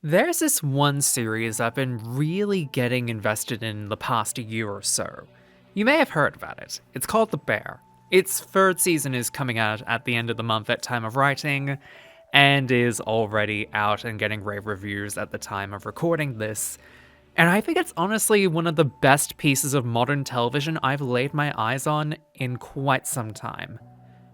There's this one series I've been really getting invested in the past year or so. You may have heard about it. It's called The Bear. Its third season is coming out at the end of the month at time of writing, and is already out and getting rave reviews at the time of recording this. And I think it's honestly one of the best pieces of modern television I've laid my eyes on in quite some time.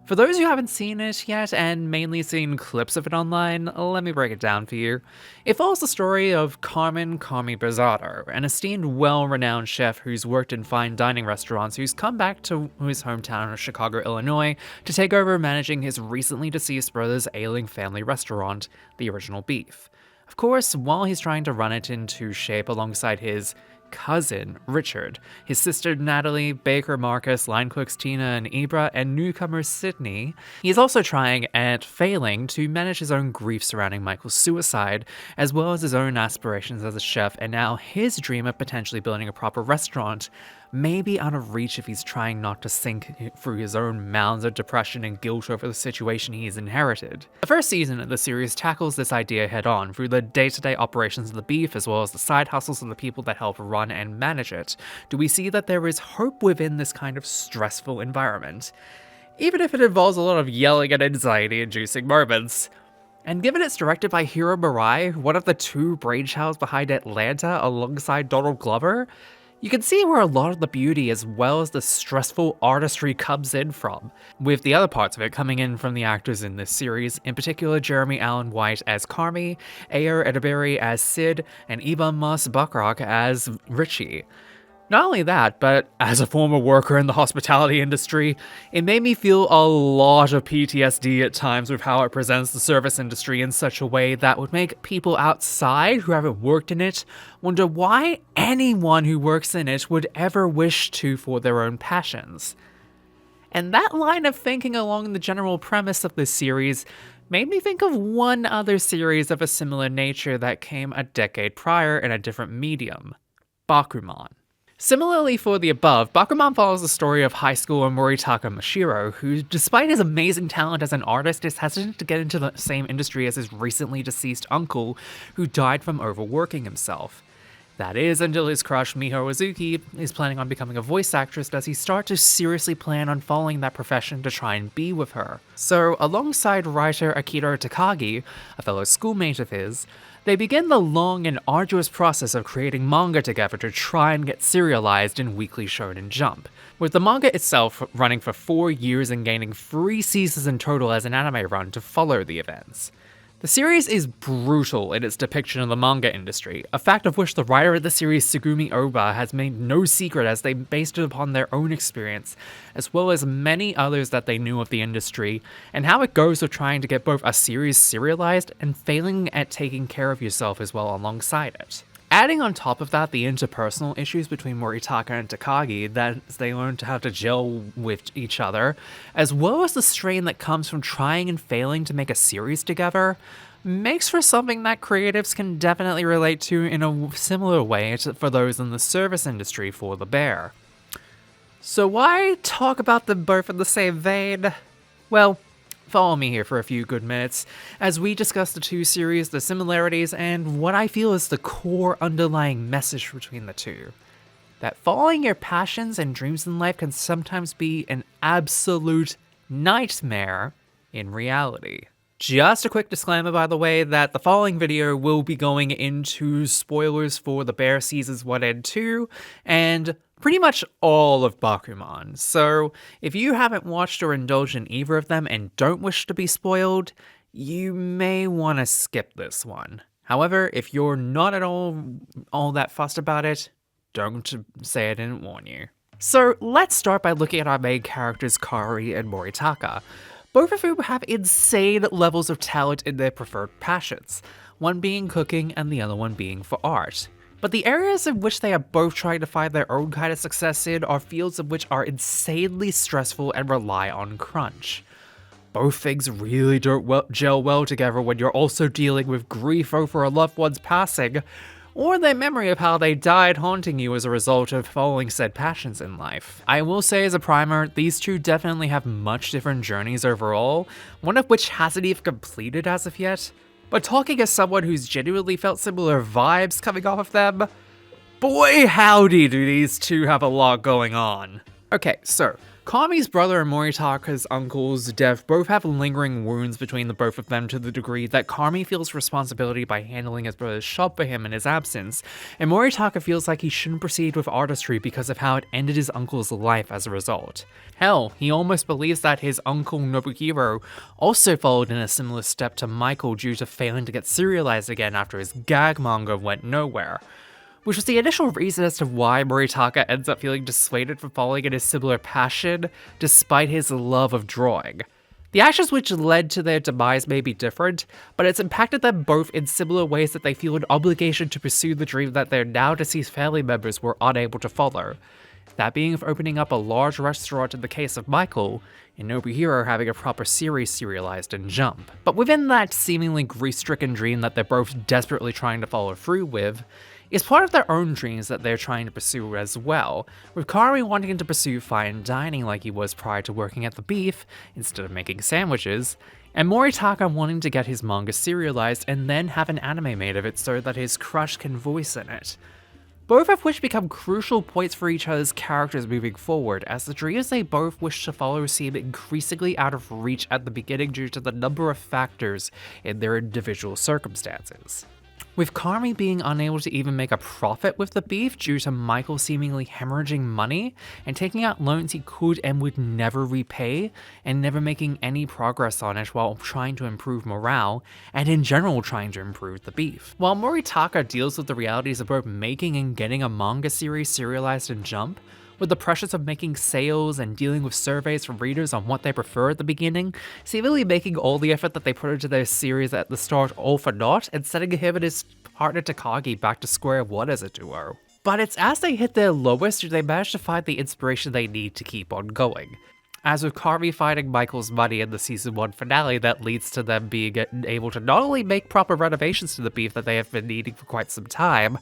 For those who haven't seen it yet and mainly seen clips of it online, let me break it down for you. It follows the story of Carmen Carmi Bezzardo, an esteemed, well-renowned chef who's worked in fine dining restaurants who's come back to his hometown of Chicago, Illinois, to take over managing his recently deceased brother's ailing family restaurant, The Original Beef. Of course, while he's trying to run it into shape alongside his cousin, Richard, his sister Natalie, baker Marcus, line cooks Tina and Ibra, and newcomer Sydney, he's also trying and failing to manage his own grief surrounding Michael's suicide, as well as his own aspirations as a chef, and now his dream of potentially building a proper restaurant may be out of reach if he's trying not to sink through his own mounds of depression and guilt over the situation he's inherited. The first season of the series tackles this idea head on through the day-to-day operations of the beef as well as the side hustles of the people that help run and manage it. Do we see that there is hope within this kind of stressful environment, even if it involves a lot of yelling and anxiety-inducing moments? And given it's directed by Hiro Murai, one of the two brainchilds behind Atlanta alongside Donald Glover, you can see where a lot of the beauty as well as the stressful artistry comes in from, with the other parts of it coming in from the actors in this series, in particular Jeremy Allen White as Carmi, Ayer Edebiri as Sid, and Iban Mas Bakrak as Richie. Not only that, but as a former worker in the hospitality industry, it made me feel a lot of PTSD at times with how it presents the service industry in such a way that would make people outside who haven't worked in it wonder why anyone who works in it would ever wish to for their own passions. And that line of thinking along the general premise of this series made me think of one other series of a similar nature that came a decade prior in a different medium, Bakuman. Similarly for the above, Bakuman follows the story of high schooler Moritaka Mashiro, who, despite his amazing talent as an artist, is hesitant to get into the same industry as his recently deceased uncle, who died from overworking himself. That is, until his crush Miho Azuki is planning on becoming a voice actress, does he start to seriously plan on following that profession to try and be with her. So, alongside writer Akira Takagi, a fellow schoolmate of his, they begin the long and arduous process of creating manga together to try and get serialized in Weekly Shonen Jump, with the manga itself running for 4 years and gaining 3 seasons in total as an anime run to follow the events. The series is brutal in its depiction of the manga industry, a fact of which the writer of the series, Sugumi Oba, has made no secret as they based it upon their own experience, as well as many others that they knew of the industry, and how it goes with trying to get both a series serialized and failing at taking care of yourself as well alongside it. Adding on top of that the interpersonal issues between Moritaka and Takagi that they learn to have to gel with each other, as well as the strain that comes from trying and failing to make a series together, makes for something that creatives can definitely relate to in a similar way for those in the service industry for The Bear. So why talk about them both in the same vein? Well, follow me here for a few good minutes as we discuss the two series, the similarities, and what I feel is the core underlying message between the two. That following your passions and dreams in life can sometimes be an absolute nightmare in reality. Just a quick disclaimer, by the way, that the following video will be going into spoilers for The Bear Seasons 1 and 2, and pretty much all of Bakuman. So if you haven't watched or indulged in either of them and don't wish to be spoiled, you may want to skip this one. However, if you're not at all that fussed about it, don't say I didn't warn you. So let's start by looking at our main characters Kari and Moritaka, both of whom have insane levels of talent in their preferred passions, one being cooking and the other one being for art. But the areas in which they are both trying to find their own kind of success in are fields of which are insanely stressful and rely on crunch. Both things really don't gel well together when you're also dealing with grief over a loved one's passing, or their memory of how they died haunting you as a result of following said passions in life. I will say as a primer, these two definitely have much different journeys overall, one of which hasn't even completed as of yet, But talking as someone who's genuinely felt similar vibes coming off of them, boy howdy do these two have a lot going on. Okay, so Kami's brother and Moritaka's uncle's death both have lingering wounds between the both of them to the degree that Kami feels responsibility by handling his brother's shop for him in his absence, and Moritaka feels like he shouldn't proceed with artistry because of how it ended his uncle's life as a result. Hell, he almost believes that his uncle Nobuhiro also followed in a similar step to Michael due to failing to get serialized again after his gag manga went nowhere, which was the initial reason as to why Moritaka ends up feeling dissuaded from following in his similar passion, despite his love of drawing. The actions which led to their demise may be different, but it's impacted them both in similar ways that they feel an obligation to pursue the dream that their now deceased family members were unable to follow. That being of opening up a large restaurant in the case of Michael, and Nobuhiro having a proper series serialized in Jump. But within that seemingly grief-stricken dream that they're both desperately trying to follow through with, is part of their own dreams that they're trying to pursue as well, with Kari wanting to pursue fine dining like he was prior to working at the Beef, instead of making sandwiches, and Moritaka wanting to get his manga serialized and then have an anime made of it so that his crush can voice in it. Both of which become crucial points for each other's characters moving forward, as the dreams they both wish to follow seem increasingly out of reach at the beginning due to the number of factors in their individual circumstances. With Kami being unable to even make a profit with the Beef due to Michael seemingly hemorrhaging money and taking out loans he could and would never repay, and never making any progress on it while trying to improve morale, and in general trying to improve the Beef. While Moritaka deals with the realities of both making and getting a manga series serialized in Jump, with the pressures of making sales and dealing with surveys from readers on what they prefer at the beginning, seemingly making all the effort that they put into their series at the start all for naught, and setting him and his partner Takagi back to square one as a duo. But it's as they hit their lowest do they manage to find the inspiration they need to keep on going. As with Kami finding Michael's money in the season 1 finale that leads to them being able to not only make proper renovations to the Beef that they have been needing for quite some time,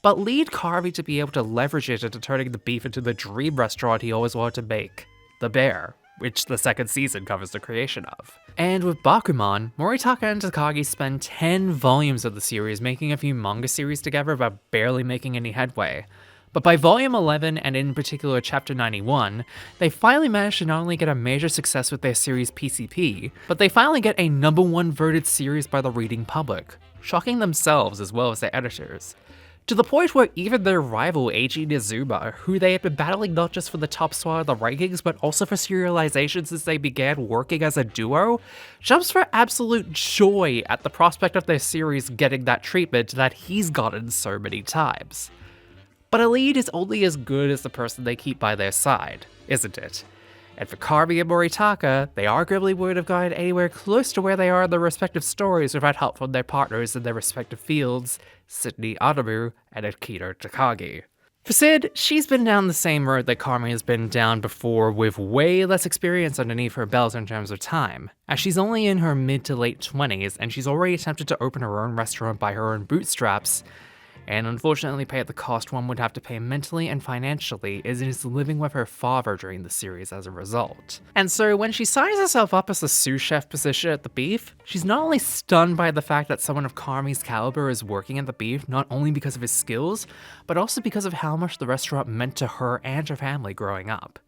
but lead Kami to be able to leverage it into turning the Beef into the dream restaurant he always wanted to make, the Bear, which the second season covers the creation of. And with Bakuman, Moritaka and Takagi spend 10 volumes of the series making a few manga series together but barely making any headway. But by volume 11, and in particular chapter 91, they finally managed to not only get a major success with their series PCP, but they finally get a #1 voted series by the reading public, shocking themselves as well as their editors. To the point where even their rival Eiji Nizuma, who they had been battling not just for the top spot of the rankings but also for serialization since they began working as a duo, jumps for absolute joy at the prospect of their series getting that treatment that he's gotten so many times. But a lead is only as good as the person they keep by their side, isn't it? And for Kami and Moritaka, they arguably wouldn't have gotten anywhere close to where they are in their respective stories without help from their partners in their respective fields, Sydney Adamu and Akira Takagi. For Sid, she's been down the same road that Kami has been down before with way less experience underneath her belt in terms of time, as she's only in her mid to late 20s and she's already attempted to open her own restaurant by her own bootstraps, and unfortunately pay at the cost one would have to pay mentally and financially, as it is living with her father during the series as a result. And so when she signs herself up as the sous chef position at the Beef, she's not only stunned by the fact that someone of Kami's caliber is working at the Beef, not only because of his skills, but also because of how much the restaurant meant to her and her family growing up.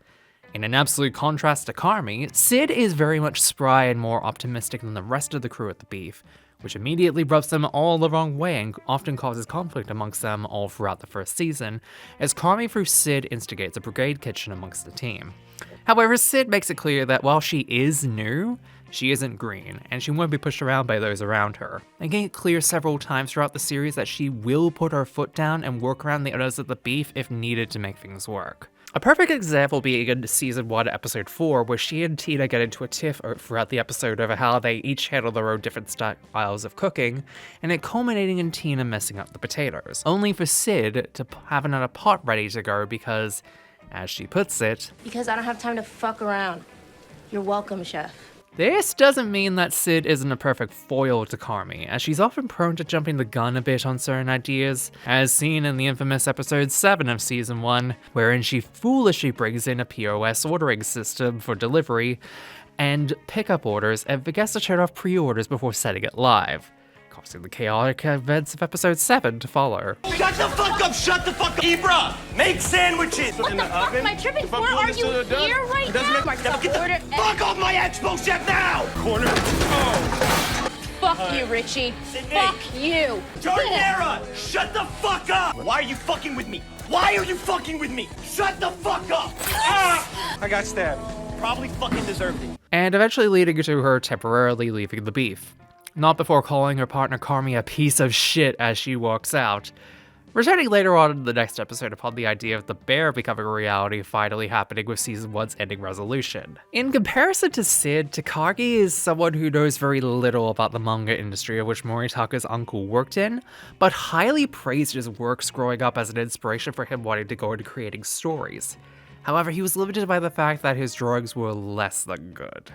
In an absolute contrast to Kami, Sid is very much spry and more optimistic than the rest of the crew at the Beef, which immediately rubs them all the wrong way and often causes conflict amongst them all throughout the first season, as Kami through Sid instigates a brigade kitchen amongst the team. However, Sid makes it clear that while she is new, she isn't green, and she won't be pushed around by those around her, making it clear several times throughout the series that she will put her foot down and work around the others at the Beef if needed to make things work. A perfect example being in season 1, episode 4, where she and Tina get into a tiff throughout the episode over how they each handle their own different styles of cooking, and it culminating in Tina messing up the potatoes, only for Sid to have another pot ready to go because, as she puts it, "Because I don't have time to fuck around. You're welcome, chef." This doesn't mean that Sid isn't a perfect foil to Kami, as she's often prone to jumping the gun a bit on certain ideas, as seen in the infamous episode 7 of season 1, wherein she foolishly brings in a POS ordering system for delivery and pickup orders and forgets to turn off pre-orders before setting it live. causing the chaotic events of episode 7 to follow. Shut the fuck up! Shut the fuck up! Ibra, make sandwiches! What the fuck am I tripping for? Are you here right now? Fuck off my expo chef now! Corner. Oh. Fuck you, Richie. Fuck you. Jardinera, shut the fuck up! Why are you fucking with me? Why are you fucking with me? Shut the fuck up! Ah! I got stabbed. Probably fucking deserved it. And eventually leading to her temporarily leaving the beef. Not before calling her partner Carmi a piece of shit as she walks out. Returning later on in the next episode upon the idea of the bear becoming a reality finally happening with season 1's ending resolution. In comparison to Sid, Takagi is someone who knows very little about the manga industry of which Moritaka's uncle worked in, but highly praised his works growing up as an inspiration for him wanting to go into creating stories. However, he was limited by the fact that his drawings were less than good.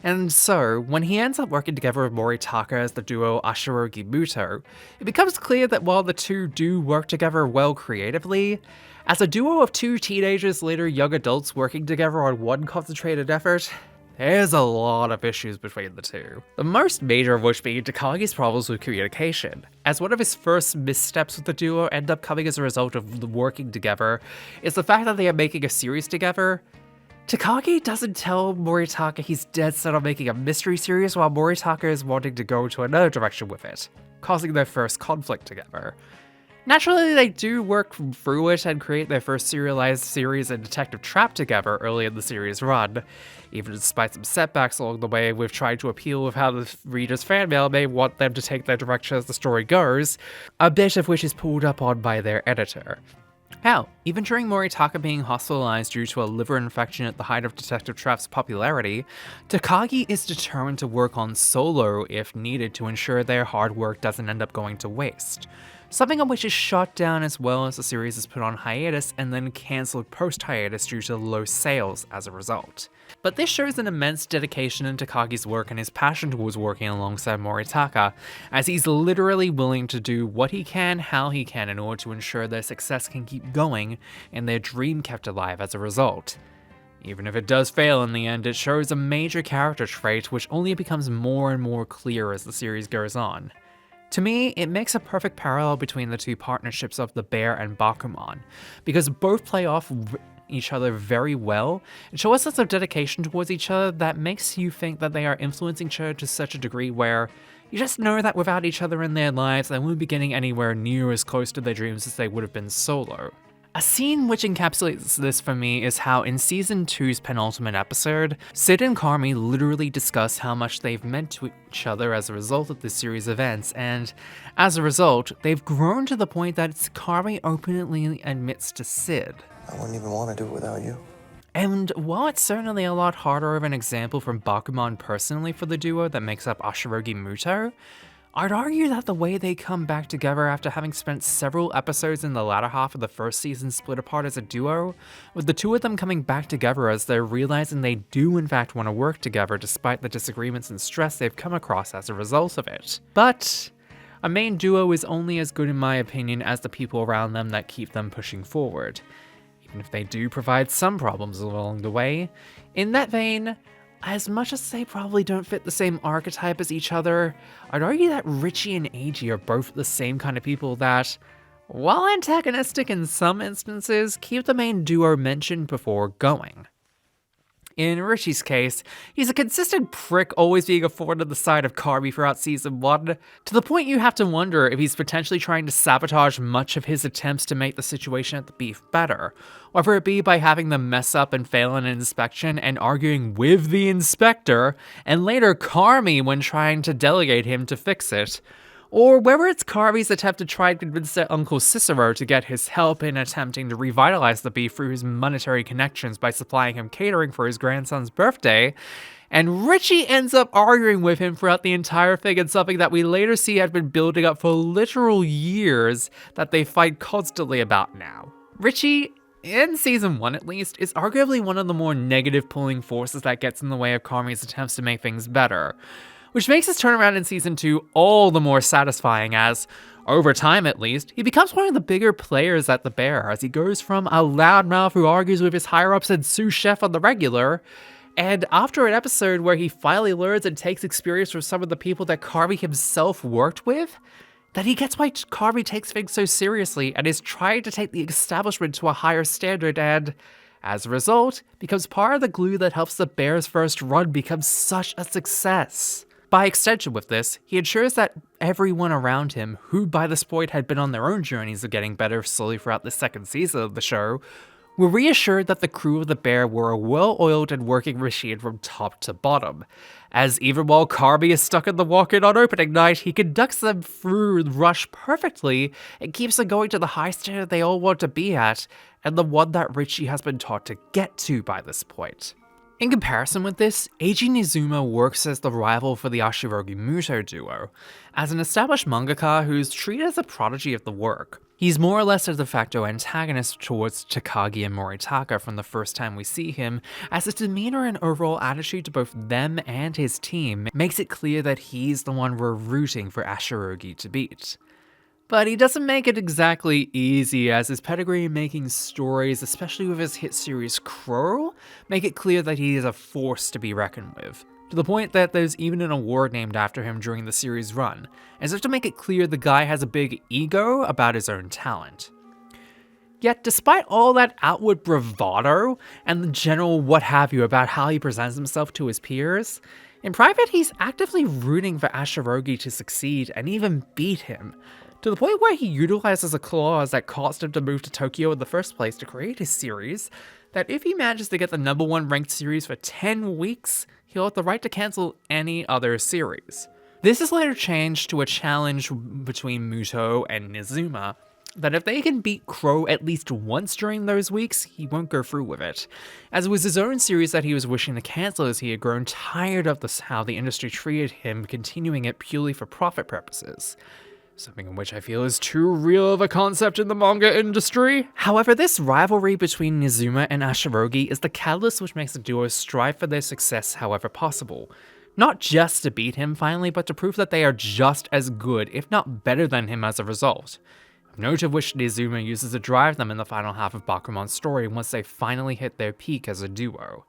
And so, when he ends up working together with Moritaka as the duo Ashirogi Muto, it becomes clear that while the two do work together well creatively, as a duo of two teenagers, later young adults working together on one concentrated effort, there's a lot of issues between the two. The most major of which being Takagi's problems with communication, as one of his first missteps with the duo end up coming as a result of the working together is the fact that they are making a series together. Takagi doesn't tell Moritaka he's dead set on making a mystery series while Moritaka is wanting to go to another direction with it, causing their first conflict together. Naturally, they do work through it and create their first serialized series in Detective Trap together early in the series' run, even despite some setbacks along the way with trying to appeal with how the reader's fan mail may want them to take their direction as the story goes, a bit of which is pulled up on by their editor. Hell, even during Moritaka being hospitalized due to a liver infection at the height of Detective Trap's popularity, Takagi is determined to work on solo if needed to ensure their hard work doesn't end up going to waste. Something on which is shot down as well as the series is put on hiatus and then cancelled post-hiatus due to low sales as a result. But this shows an immense dedication in Takagi's work and his passion towards working alongside Moritaka, as he's literally willing to do what he can, how he can in order to ensure their success can keep going and their dream kept alive as a result. Even if it does fail in the end, it shows a major character trait which only becomes more and more clear as the series goes on. To me, it makes a perfect parallel between the two partnerships of the Bear and Bakuman, because both play off each other very well and show a sense of dedication towards each other that makes you think that they are influencing each other to such a degree where you just know that without each other in their lives, they wouldn't be getting anywhere near as close to their dreams as they would have been solo. A scene which encapsulates this for me is how in Season 2's penultimate episode, Sid and Carmi literally discuss how much they've meant to each other as a result of this series of events, and as a result, they've grown to the point that Carmi openly admits to Sid. I wouldn't even want to do it without you. And while it's certainly a lot harder of an example from Bakuman personally for the duo that makes up Ashirogi Muto, I'd argue that the way they come back together after having spent several episodes in the latter half of the first season split apart as a duo, with the two of them coming back together as they're realizing they do in fact want to work together despite the disagreements and stress they've come across as a result of it. But a main duo is only as good in my opinion as the people around them that keep them pushing forward, even if they do provide some problems along the way. In that vein, as much as they probably don't fit the same archetype as each other, I'd argue that Richie and Eiji are both the same kind of people that, while antagonistic in some instances, keep the main duo mentioned before going. In Richie's case, he's a consistent prick always being a thorn in the side of Carmi throughout Season 1, to the point you have to wonder if he's potentially trying to sabotage much of his attempts to make the situation at the beef better, whether it be by having them mess up and fail in an inspection and arguing with the inspector, and later Carmi when trying to delegate him to fix it, or whether it's Carmi's attempt to try and convince their Uncle Cicero to get his help in attempting to revitalize the beef through his monetary connections by supplying him catering for his grandson's birthday, and Richie ends up arguing with him throughout the entire thing in something that we later see had been building up for literal years that they fight constantly about now. Richie, in Season 1 at least, is arguably one of the more negative pulling forces that gets in the way of Carmi's attempts to make things better, which makes his turnaround in Season 2 all the more satisfying as, over time at least, he becomes one of the bigger players at the Bear as he goes from a loudmouth who argues with his higher-ups and sous chef on the regular, And after an episode where he finally learns and takes experience from some of the people that Carby himself worked with, that he gets why Carby takes things so seriously and is trying to take the establishment to a higher standard, and as a result, becomes part of the glue that helps the Bear's first run become such a success. By extension with this, he ensures that everyone around him, who by this point had been on their own journeys of getting better slowly throughout the second season of the show, were reassured that the crew of the Bear were a well-oiled and working machine from top to bottom, as even while Carby is stuck in the walk-in on opening night, he conducts them through the rush perfectly and keeps them going to the high standard they all want to be at, and the one that Richie has been taught to get to by this point. In comparison with this, Eiji Nizuma works as the rival for the Ashirogi Muto duo, as an established mangaka who's treated as a prodigy of the work. He's more or less a de facto antagonist towards Takagi and Moritaka from the first time we see him, as his demeanor and overall attitude to both them and his team makes it clear that he's the one we're rooting for Ashirogi to beat. But he doesn't make it exactly easy, as his pedigree in making stories, especially with his hit series Crow, make it clear that he is a force to be reckoned with, to the point that there's even an award named after him during the series run, as if to make it clear the guy has a big ego about his own talent. Yet despite all that outward bravado, and the general what have you about how he presents himself to his peers, in private he's actively rooting for Ashirogi to succeed and even beat him, to the point where he utilizes a clause that caused him to move to Tokyo in the first place to create his series, that if he manages to get the #1 ranked series for 10 weeks, he'll have the right to cancel any other series. This is later changed to a challenge between Muto and Nizuma, that if they can beat Crow at least once during those weeks, he won't go through with it, as it was his own series that he was wishing to cancel as he had grown tired of how the industry treated him, continuing it purely for profit purposes. Something in which I feel is too real of a concept in the manga industry. However, this rivalry between Nizuma and Ashirogi is the catalyst which makes the duo strive for their success however possible. Not just to beat him finally, but to prove that they are just as good, if not better than him as a result. Of note of which Nizuma uses to drive them in the final half of Bakuman's story once they finally hit their peak as a duo.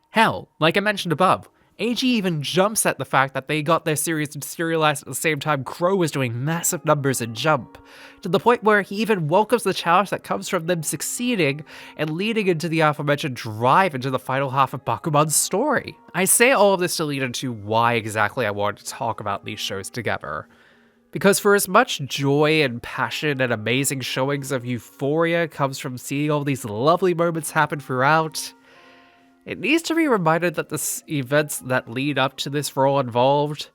Hell, like I mentioned above, Eiji even jumps at the fact that they got their series serialized at the same time Crow was doing massive numbers in Jump, to the point where he even welcomes the challenge that comes from them succeeding and leading into the aforementioned drive into the final half of Bakuman's story. I say all of this to lead into why exactly I wanted to talk about these shows together. Because for as much joy and passion and amazing showings of euphoria comes from seeing all these lovely moments happen throughout, it needs to be reminded that the events that lead up to this for all involved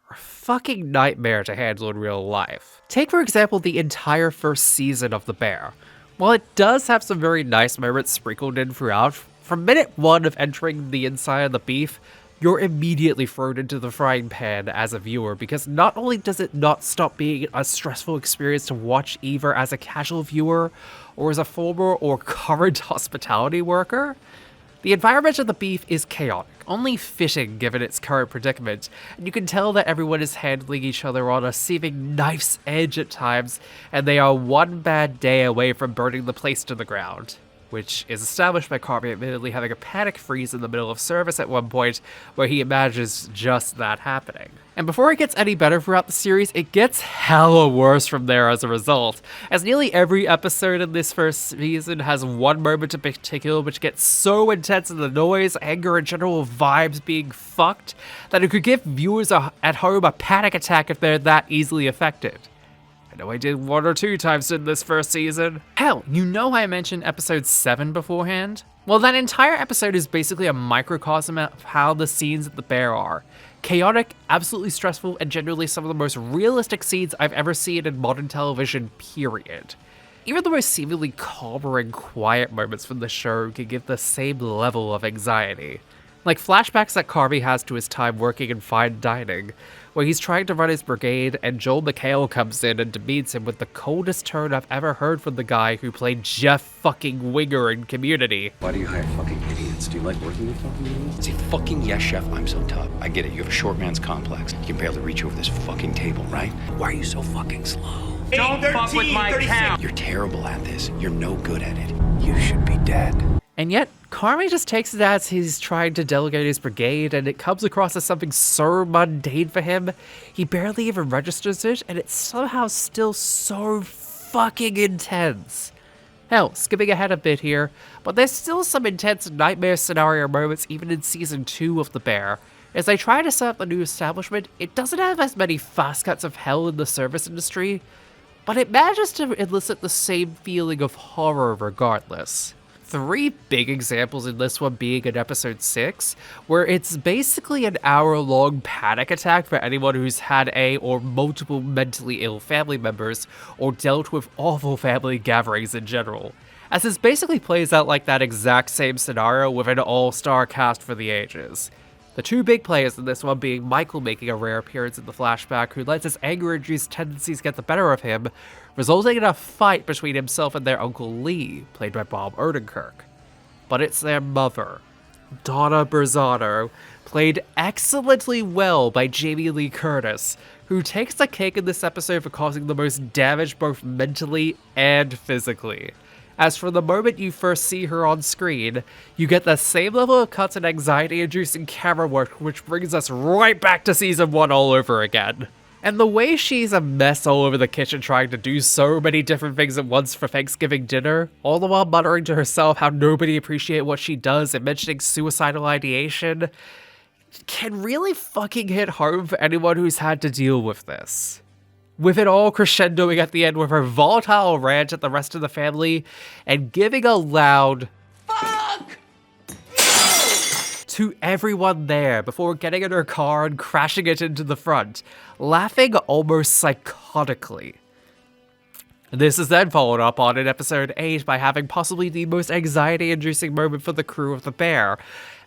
are a fucking nightmare to handle in real life. Take for example the entire first season of The Bear. While it does have some very nice moments sprinkled in throughout, from minute 1 of entering the inside of the beef, you're immediately thrown into the frying pan as a viewer, because not only does it not stop being a stressful experience to watch either as a casual viewer or as a former or current hospitality worker, the environment of the beef is chaotic, only fitting given its current predicament, and you can tell that everyone is handling each other on a seeming knife's edge at times, and they are one bad day away from burning the place to the ground. Which is established by Carby admittedly having a panic freeze in the middle of service at one point, where he imagines just that happening. And before it gets any better throughout the series, it gets hella worse from there as a result, as nearly every episode in this first season has one moment in particular which gets so intense in the noise, anger, and general vibes being fucked, that it could give viewers at home a panic attack if they're that easily affected. I know I did 1 or 2 times in this first season. Hell, you know I mentioned episode 7 beforehand? Well, that entire episode is basically a microcosm of how the scenes at the Bear are. Chaotic, absolutely stressful, and generally some of the most realistic scenes I've ever seen in modern television, period. Even the most seemingly calmer and quiet moments from the show can give the same level of anxiety. Like flashbacks that Carby has to his time working in fine dining, where he's trying to run his brigade and Joel McHale comes in and demeans him with the coldest tone I've ever heard from the guy who played Jeff fucking Winger in Community. Why do you hire fucking idiots? Do you like working with fucking idiots? Say fucking yes, chef, I'm so tough. I get it, you have a short man's complex. You can barely reach over this fucking table, right? Why are you so fucking slow? Don't fuck with my count. You're terrible at this. You're no good at it. You should be dead. And yet, Karmi just takes it as he's trying to delegate his brigade, and it comes across as something so mundane for him, he barely even registers it, and it's somehow still so fucking intense. Hell, skipping ahead a bit here, but there's still some intense nightmare scenario moments even in Season 2 of The Bear. As they try to set up the new establishment, it doesn't have as many fast cuts of hell in the service industry, but it manages to elicit the same feeling of horror regardless. 3 big examples in this one being in episode 6, where it's basically an hour-long panic attack for anyone who's had a or multiple mentally ill family members or dealt with awful family gatherings in general, as this basically plays out like that exact same scenario with an all-star cast for the ages. The 2 big players in this one being Michael making a rare appearance in the flashback who lets his anger-induced tendencies get the better of him, resulting in a fight between himself and their Uncle Lee, played by Bob Odenkirk. But it's their mother, Donna Berzano, played excellently well by Jamie Lee Curtis, who takes the cake in this episode for causing the most damage both mentally and physically. As from the moment you first see her on screen, you get the same level of cuts and anxiety-inducing camera work, which brings us right back to Season 1 all over again. And the way she's a mess all over the kitchen trying to do so many different things at once for Thanksgiving dinner, all the while muttering to herself how nobody appreciates what she does and mentioning suicidal ideation, can really fucking hit home for anyone who's had to deal with this. With it all crescendoing at the end with her volatile rant at the rest of the family, and giving a loud "fuck" to everyone there before getting in her car and crashing it into the front, laughing almost psychotically. This is then followed up on in episode 8 by having possibly the most anxiety-inducing moment for the crew of the Bear,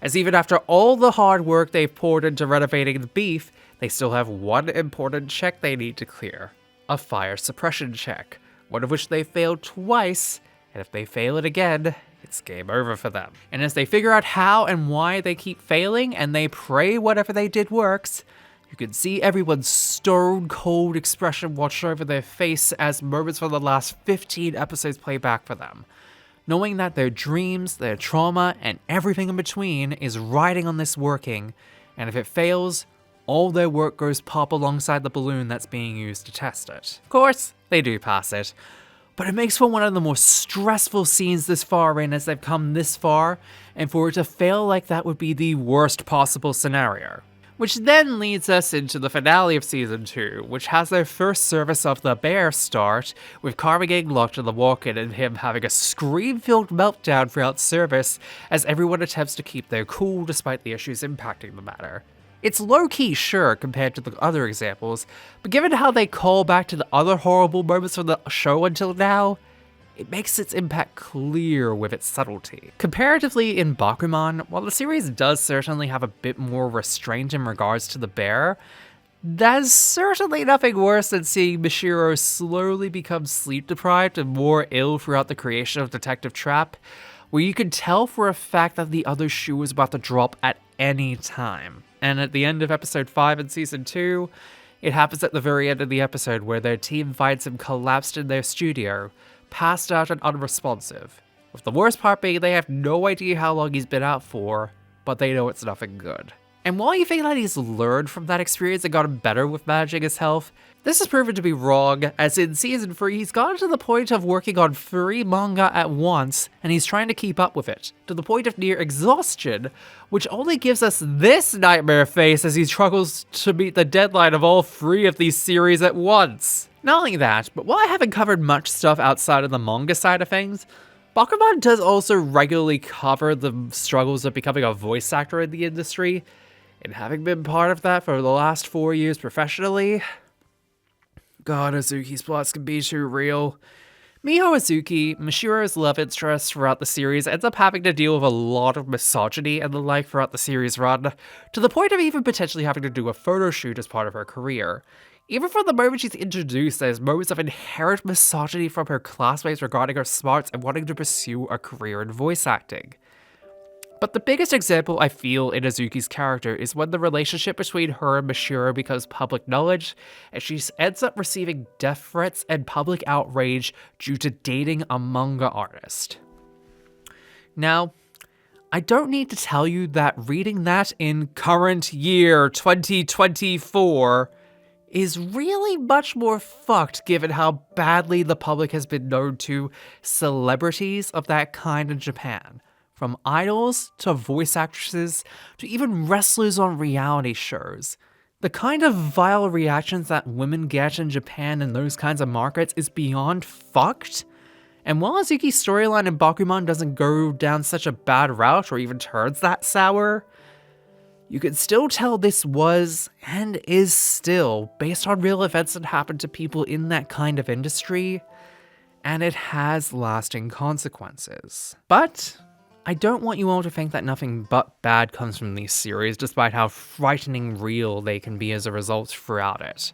as even after all the hard work they've poured into renovating the beef, they still have one important check they need to clear. A fire suppression check, one of which they failed twice, and if they fail it again, it's game over for them. And as they figure out how and why they keep failing, and they pray whatever they did works, you can see everyone's stone-cold expression wash over their face as moments from the last 15 episodes play back for them, knowing that their dreams, their trauma, and everything in between is riding on this working, and if it fails, all their work goes pop alongside the balloon that's being used to test it. Of course, they do pass it, but it makes for one of the more stressful scenes this far in as they've come this far, and for it to fail like that would be the worst possible scenario. Which then leads us into the finale of Season 2, which has their first service of the Bear start, with Karma getting locked in the walk-in and him having a scream-filled meltdown throughout service as everyone attempts to keep their cool despite the issues impacting the matter. It's low-key, sure, compared to the other examples, but given how they call back to the other horrible moments from the show until now, it makes its impact clear with its subtlety. Comparatively in Bakuman, while the series does certainly have a bit more restraint in regards to the Bear, there's certainly nothing worse than seeing Mishiro slowly become sleep-deprived and more ill throughout the creation of Detective Trap, where you can tell for a fact that the other shoe was about to drop at any time. And at the end of episode 5 in Season 2, it happens at the very end of the episode where their team finds him collapsed in their studio, passed out and unresponsive, with the worst part being they have no idea how long he's been out for, but they know it's nothing good. And while you think that he's learned from that experience and gotten better with managing his health, this is proven to be wrong, as in Season 3 he's gotten to the point of working on 3 manga at once, and he's trying to keep up with it, to the point of near exhaustion, which only gives us this nightmare face as he struggles to meet the deadline of all 3 of these series at once. Not only that, but while I haven't covered much stuff outside of the manga side of things, Bakuman does also regularly cover the struggles of becoming a voice actor in the industry, and having been part of that for the last 4 years professionally, God, Azuki's plots can be too real. Miho Azuki, Mishiro's love interest throughout the series, ends up having to deal with a lot of misogyny and the like throughout the series run, to the point of even potentially having to do a photo shoot as part of her career. Even from the moment she's introduced, there's moments of inherent misogyny from her classmates regarding her smarts and wanting to pursue a career in voice acting. But the biggest example I feel in Azuki's character is when the relationship between her and Mishiro becomes public knowledge, and she ends up receiving death threats and public outrage due to dating a manga artist. Now, I don't need to tell you that reading that in current year 2024 is really much more fucked given how badly the public has been known to celebrities of that kind in Japan. From idols to voice actresses to even wrestlers on reality shows. The kind of vile reactions that women get in Japan in those kinds of markets is beyond fucked. And while Azuki's storyline in Bakuman doesn't go down such a bad route or even turns that sour, you can still tell this was, and is still, based on real events that happened to people in that kind of industry, and it has lasting consequences. But I don't want you all to think that nothing but bad comes from these series, despite how frightening real they can be as a result throughout it.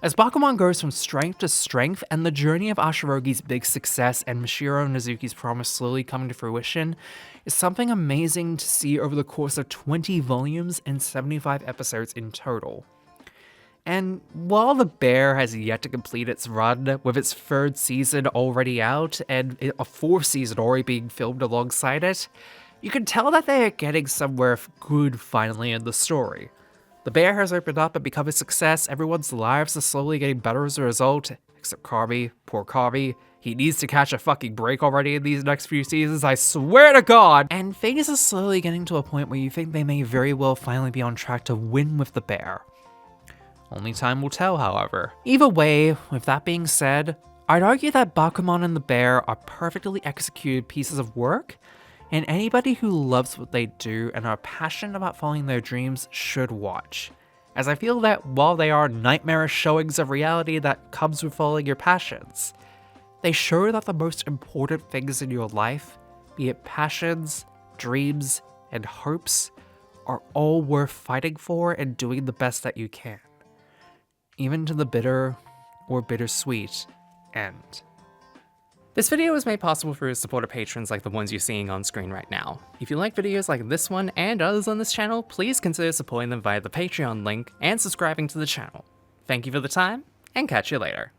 As Bakuman goes from strength to strength, and the journey of Ashirogi's big success and Mishiro and Azuki's promise slowly coming to fruition is something amazing to see over the course of 20 volumes and 75 episodes in total. And while The Bear has yet to complete its run, with its 3rd season already out and a 4th season already being filmed alongside it, you can tell that they are getting somewhere good finally in the story. The Bear has opened up and become a success, everyone's lives are slowly getting better as a result, except Carby, poor Carby. He needs to catch a fucking break already in these next few seasons, I swear to God! And things are slowly getting to a point where you think they may very well finally be on track to win with The Bear. Only time will tell, however. Either way, with that being said, I'd argue that Bakuman and The Bear are perfectly executed pieces of work, and anybody who loves what they do and are passionate about following their dreams should watch. As I feel that while they are nightmarish showings of reality that comes with following your passions, they show that the most important things in your life, be it passions, dreams, and hopes, are all worth fighting for and doing the best that you can. Even to the bitter or bittersweet end. This video was made possible through supporter patrons like the ones you're seeing on screen right now. If you like videos like this one and others on this channel, please consider supporting them via the Patreon link and subscribing to the channel. Thank you for the time, and catch you later.